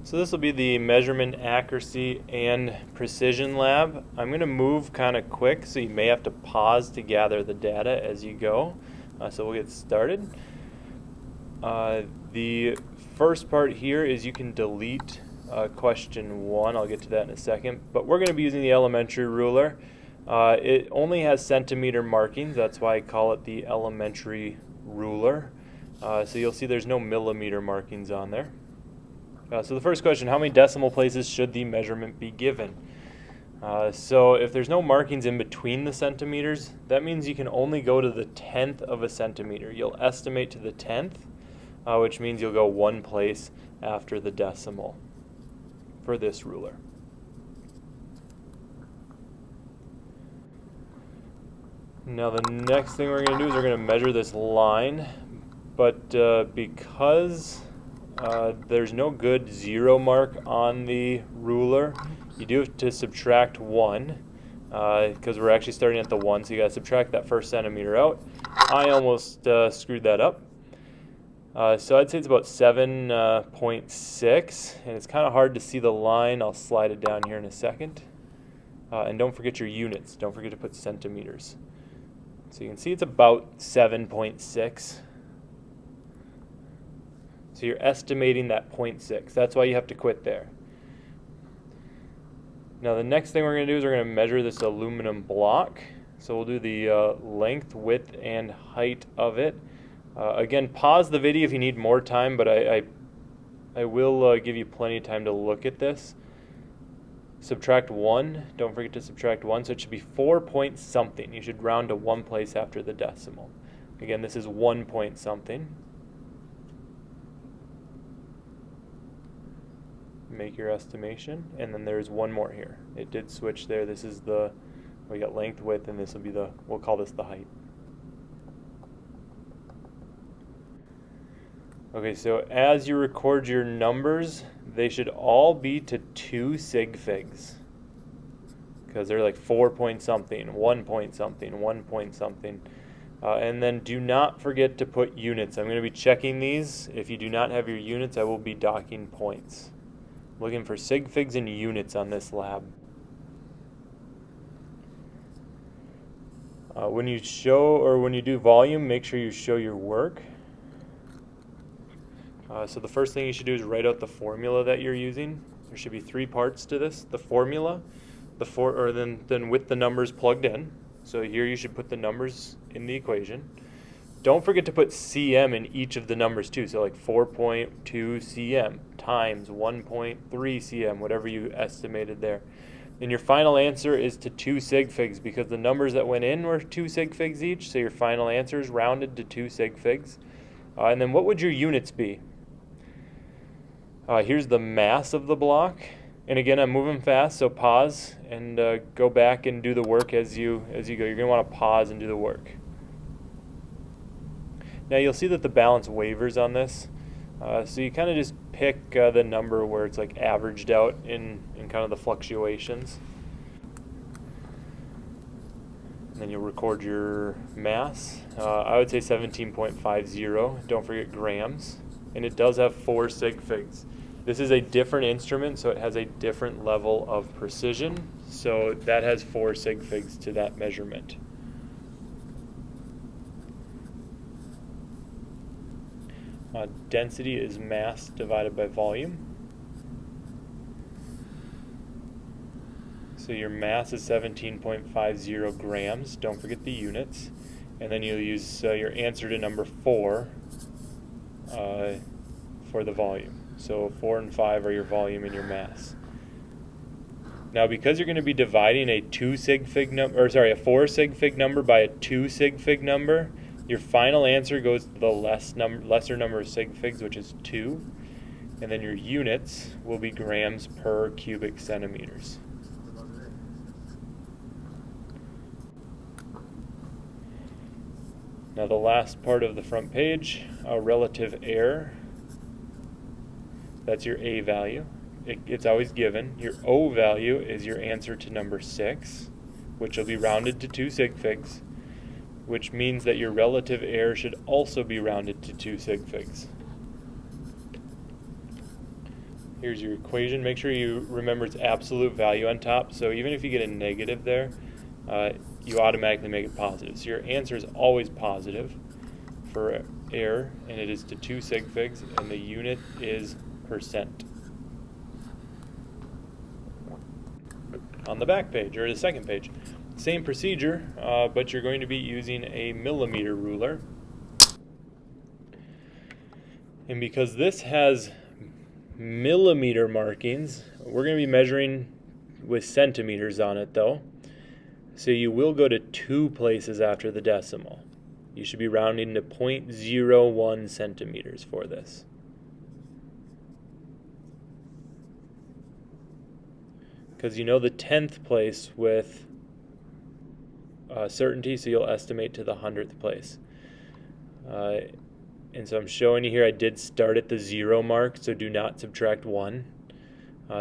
So this will be the measurement accuracy and precision lab. I'm going to move kind of quick, so you may have to pause to gather the data as you go. So we'll get started. The first part here is you can delete question 1. I'll get to that in a second. But we're going to be using the elementary ruler. It only has centimeter markings. That's why I call it the elementary ruler. So you'll see there's no millimeter markings on there. So the first question, how many decimal places should the measurement be given? So if there's no markings in between the centimeters, that means you can only go to the 10th of a centimeter. You'll estimate to the 10th, which means you'll go one place after the decimal for this ruler. Now the next thing we're going to do is we're going to measure this line, but because there's no good 0 mark on the ruler, you do have to subtract 1 because we're actually starting at the 1, so you got to subtract that first centimeter out. I almost screwed that up. So I'd say it's about 7.6, and it's kind of hard to see the line. I'll slide it down here in a second. And don't forget your units. Don't forget to put centimeters. So you can see it's about 7.6. So you're estimating that 0.6. That's why you have to quit there. Now the next thing we're going to do is we're going to measure this aluminum block. So we'll do the length, width, and height of it. Again, pause the video if you need more time, but I will give you plenty of time to look at this. Subtract 1. Don't forget to subtract 1. So it should be 4 point something. You should round to one place after the decimal. Again, this is 1 point something. Make your estimation, and then there's one more here. It did switch there. This is we got length, width, and this will be we'll call this the height. Okay, so as you record your numbers, they should all be to 2 sig figs, because they're like 4 point something, 1 point something, 1 point something. And then do not forget to put units. I'm going to be checking these. If you do not have your units, I will be docking points. Looking for sig figs and units on this lab. When you do volume, make sure you show your work. So the first thing you should do is write out the formula that you're using. There should be 3 parts to this: the formula, then with the numbers plugged in. So here you should put the numbers in the equation. Don't forget to put cm in each of the numbers too. So like 4.2 cm times 1.3 cm, whatever you estimated there. Then your final answer is to 2 sig figs, because the numbers that went in were 2 sig figs each. So your final answer is rounded to 2 sig figs. And then what would your units be? Here's the mass of the block. And again, I'm moving fast, so pause and go back and do the work as you go. You're going to want to pause and do the work. Now you'll see that the balance wavers on this. So you kind of just pick the number where it's like averaged out in kind of the fluctuations. And then you'll record your mass. I would say 17.50. Don't forget grams. And it does have 4 sig figs. This is a different instrument, so it has a different level of precision. So that has 4 sig figs to that measurement. Density is mass divided by volume. So your mass is 17.50 grams. Don't forget the units. And then you'll use your answer to number 4 for the volume. So 4 and 5 are your volume and your mass. Now because you're going to be dividing a 4 sig fig number by a 2 sig fig number, your final answer goes to the lesser number of sig figs, which is 2. And then your units will be grams per cubic centimeters. Now the last part of the front page, relative error. That's your A value. It's always given. Your O value is your answer to number 6, which will be rounded to 2 sig figs, which means that your relative error should also be rounded to 2 sig figs. Here's your equation. Make sure you remember its absolute value on top. So even if you get a negative there, you automatically make it positive. So your answer is always positive for air, and it is to 2 sig figs, and the unit is percent. On the back page, or the second page, same procedure, but you're going to be using a millimeter ruler. And because this has millimeter markings, we're going to be measuring with centimeters on it though. So you will go to 2 places after the decimal. You should be rounding to 0.01 centimeters for this. Because you know the 10th place with certainty, so you'll estimate to the 100th place. And so I'm showing you here, I did start at the 0 mark, so do not subtract 1.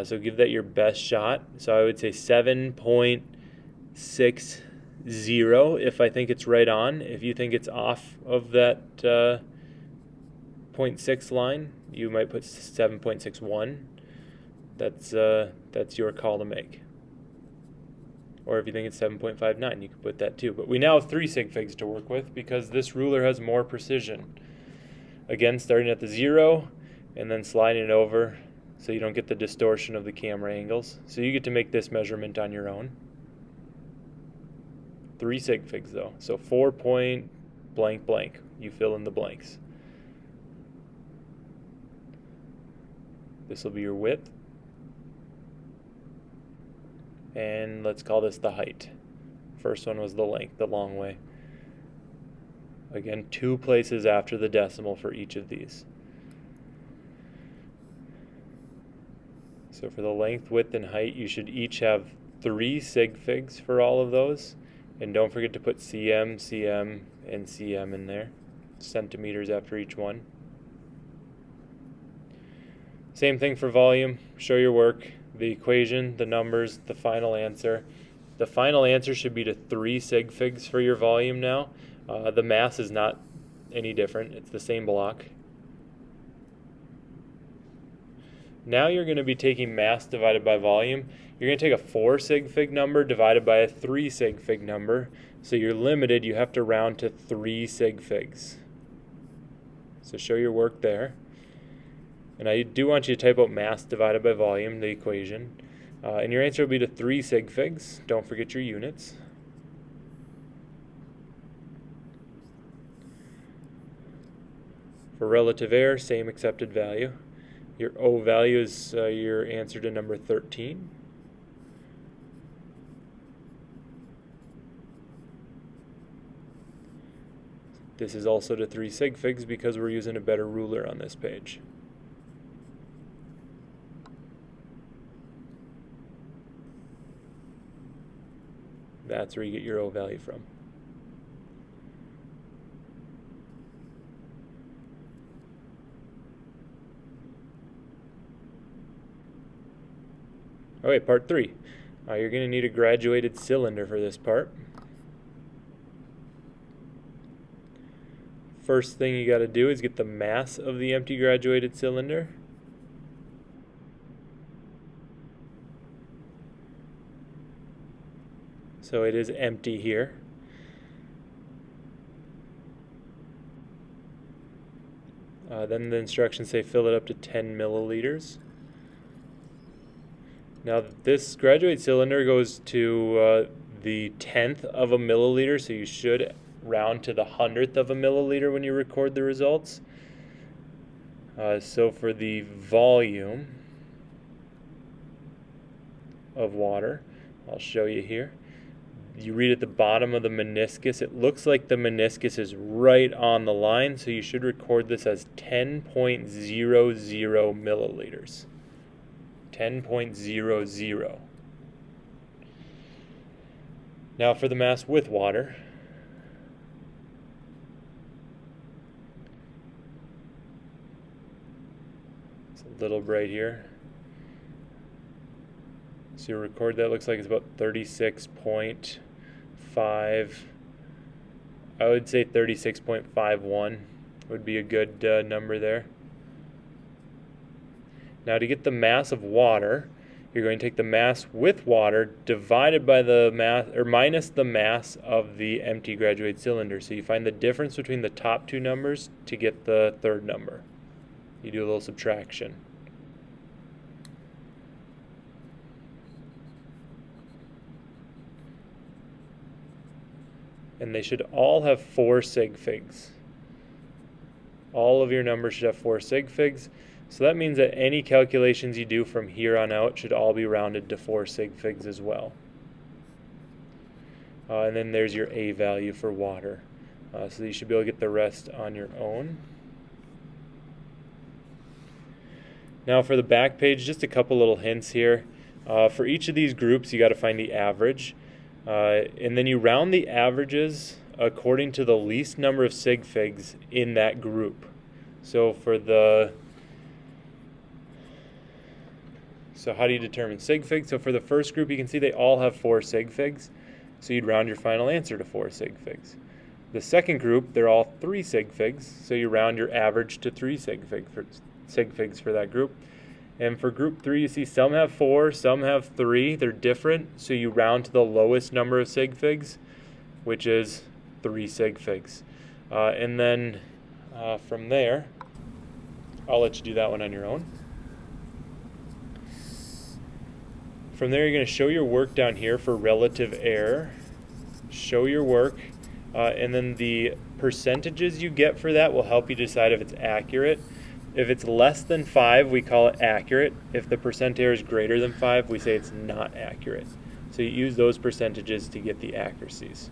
So give that your best shot. So I would say 7.60 if I think it's right on. If you think it's off of that 0.6 line, you might put 7.61. That's your call to make. Or if you think it's 7.59, you can put that too. But we now have 3 sig figs to work with because this ruler has more precision. Again, starting at the 0 and then sliding it over so you don't get the distortion of the camera angles. So you get to make this measurement on your own. 3 sig figs though. So 4 point blank blank. You fill in the blanks. This will be your width. And let's call this the height. First one was the length, the long way. Again, 2 places after the decimal for each of these. So for the length, width, and height, you should each have 3 sig figs for all of those. And don't forget to put cm, cm, and cm in there. Centimeters after each one. Same thing for volume. Show your work, the equation, the numbers, the final answer. The final answer should be to 3 sig figs for your volume now. The mass is not any different. It's the same block. Now you're going to be taking mass divided by volume. You're going to take a 4 sig fig number divided by a 3 sig fig number. So you're limited. You have to round to 3 sig figs. So show your work there. And I do want you to type out mass divided by volume, the equation. And your answer will be to 3 sig figs. Don't forget your units. For relative air, same accepted value. Your O value is your answer to number 13. This is also to 3 sig figs because we're using a better ruler on this page. That's where you get your O value from. Okay, part 3. You're going to need a graduated cylinder for this part. First thing you got to do is get the mass of the empty graduated cylinder. So it is empty here. Then the instructions say fill it up to 10 milliliters. Now this graduate cylinder goes to the 10th of a milliliter, so you should round to the 100th of a milliliter when you record the results. So for the volume of water, I'll show you here. You read at the bottom of the meniscus, it looks like the meniscus is right on the line, so you should record this as 10.00 milliliters. 10.00. Now for the mass with water. It's a little bright here. So you record that, looks like it's about 36.5. I would say 36.51 would be a good number there. Now to get the mass of water, you're going to take the mass with water divided by the mass, or minus the mass of the empty graduated cylinder. So you find the difference between the top two numbers to get the third number. You do a little subtraction. And they should all have 4 sig figs. All of your numbers should have 4 sig figs. So that means that any calculations you do from here on out should all be rounded to 4 sig figs as well. And then there's your A value for water. So you should be able to get the rest on your own. Now for the back page, just a couple little hints here. For each of these groups, you got to find the average. And then you round the averages according to the least number of sig figs in that group. So how do you determine sig figs? So for the first group, you can see they all have 4 sig figs. So you'd round your final answer to 4 sig figs. The second group, they're all 3 sig figs. So you round your average to 3 sig figs for that group. And for group 3, you see some have 4, some have 3. They're different. So you round to the lowest number of sig figs, which is 3 sig figs. And then from there, I'll let you do that one on your own. From there, you're going to show your work down here for relative error. Show your work, and then the percentages you get for that will help you decide if it's accurate. If it's less than 5, we call it accurate. If the percent error is greater than 5, we say it's not accurate. So you use those percentages to get the accuracies.